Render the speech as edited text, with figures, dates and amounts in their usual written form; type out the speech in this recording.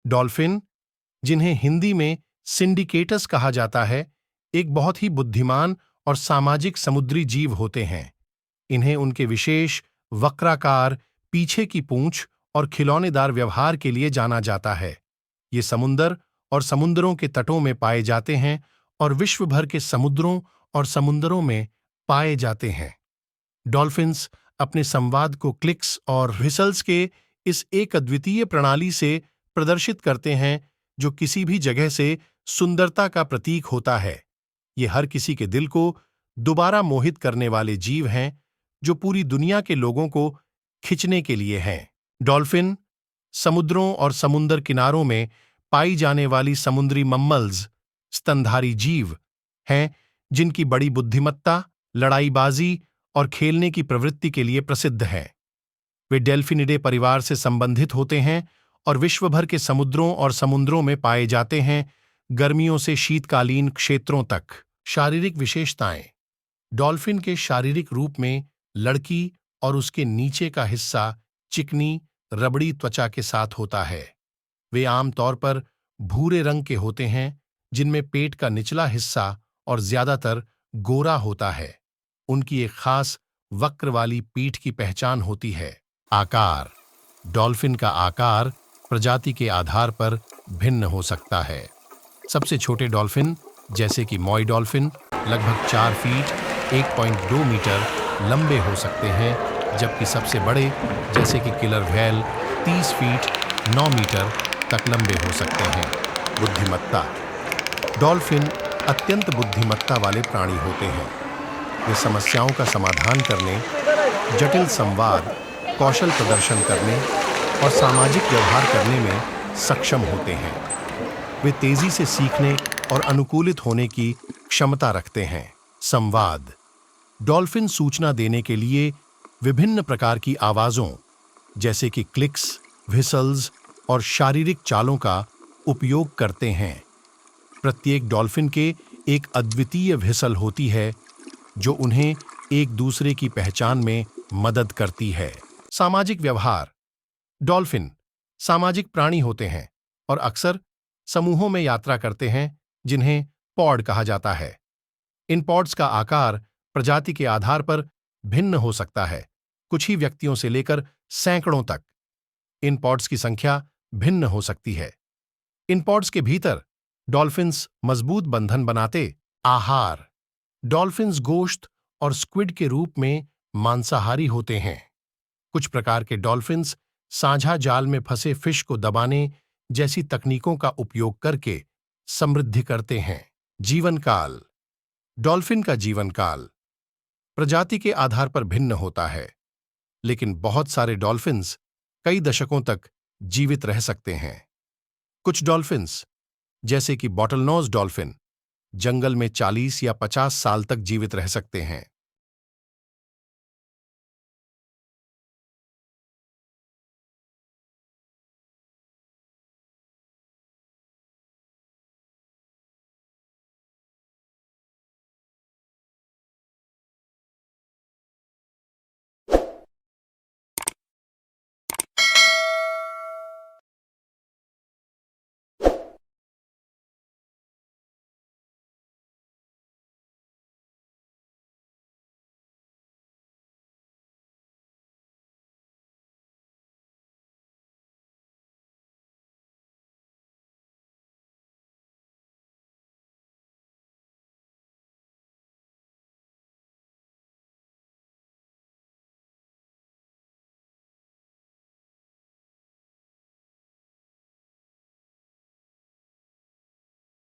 Dolphin, जिन्हें हिंदी में सिंडिकेटस कहा जाता है, एक बहुत ही बुद्धिमान और सामाजिक समुद्री जीव होते हैं। इन्हें उनके विशेष वक्राकार, पीछे की पूंछ और खिलौनेदार व्यवहार के लिए जाना जाता है। ये समुंदर और समुंदरों के तटों में पाए जाते हैं और विश्व भर के समुद्रों और समुंदरों में पाए जाते हैं। डॉल्फिन्स अपने संवाद को क्लिक्स और व्हिसल्स के इस एक अद्वितीय प्रणाली से प्रदर्शित करते हैं, जो किसी भी जगह से सुंदरता का प्रतीक होता है। ये हर किसी के दिल को दोबारा मोहित करने वाले जीव हैं, जो पूरी दुनिया के लोगों को खिंचने के लिए हैं। डॉल्फिन समुद्रों और समुंदर किनारों में पाई जाने वाली समुद्री मम्मल्स, स्तनधारी जीव हैं, जिनकी बड़ी बुद्धिमत्ता, लड़ाईबाजी और खेलने की प्रवृत्ति के लिए प्रसिद्ध है। वे डेल्फिनिडे परिवार से संबंधित होते हैं और विश्व भर के समुद्रों और समुद्रों में पाए जाते हैं, गर्मियों से शीतकालीन क्षेत्रों तक। शारीरिक विशेषताएं। डॉल्फिन के शारीरिक रूप में लड़की और उसके नीचे का हिस्सा चिकनी, रबड़ी त्वचा के साथ होता है। वे आमतौर पर भूरे रंग के होते हैं, जिनमें पेट का निचला हिस्सा और ज्यादातर गोरा होता है। उनकी एक खास वक्र वाली पीठ की पहचान होती है। आकार। डॉल्फिन का आकार प्रजाति के आधार पर भिन्न हो सकता है। सबसे छोटे डॉल्फिन, जैसे कि मॉय डॉल्फिन, लगभग 4 फीट 1.2 मीटर लंबे हो सकते हैं, जबकि सबसे बड़े, जैसे कि किलर व्हेल, 30 फीट 9 मीटर तक लंबे हो सकते हैं। बुद्धिमत्ता। डॉल्फिन अत्यंत बुद्धिमत्ता वाले प्राणी होते हैं। वे समस्याओं का समाधान करने, जटिल संवाद, कौशल प्रदर्शन करने और सामाजिक व्यवहार करने में सक्षम होते हैं। वे तेजी से सीखने और अनुकूलित होने की क्षमता रखते हैं। संवाद। डॉल्फिन सूचना देने के लिए विभिन्न प्रकार की आवाजों, जैसे कि क्लिक्स, व्हिसल्स और शारीरिक चालों का उपयोग करते हैं। प्रत्येक डॉल्फिन के एक अद्वितीय व्हिसल होती है, जो उन्हें एक दूसरे की पहचान में मदद करती है। सामाजिक व्यवहार। डॉल्फिन सामाजिक प्राणी होते हैं और अक्सर समूहों में यात्रा करते हैं, जिन्हें पॉड कहा जाता है। इन पॉड्स का आकार प्रजाति के आधार पर भिन्न हो सकता है, कुछ ही व्यक्तियों से लेकर सैकड़ों तक। इन पॉड्स की संख्या भिन्न हो सकती है। इन पॉड्स के भीतर डॉल्फिन्स मजबूत बंधन बनाते। आहार। डॉल्फिन्स गोश्त और स्क्विड के रूप में मांसाहारी होते हैं। कुछ प्रकार के डॉल्फिन्स साझा जाल में फंसे फिश को दबाने जैसी तकनीकों का उपयोग करके समृद्धि करते हैं। जीवन काल। डॉल्फिन का जीवन काल प्रजाति के आधार पर भिन्न होता है, लेकिन बहुत सारे डॉल्फिन्स कई दशकों तक जीवित रह सकते हैं। कुछ डॉल्फिन्स, जैसे कि बॉटलनोज डॉल्फिन, जंगल में 40 या 50 साल तक जीवित रह सकते हैं।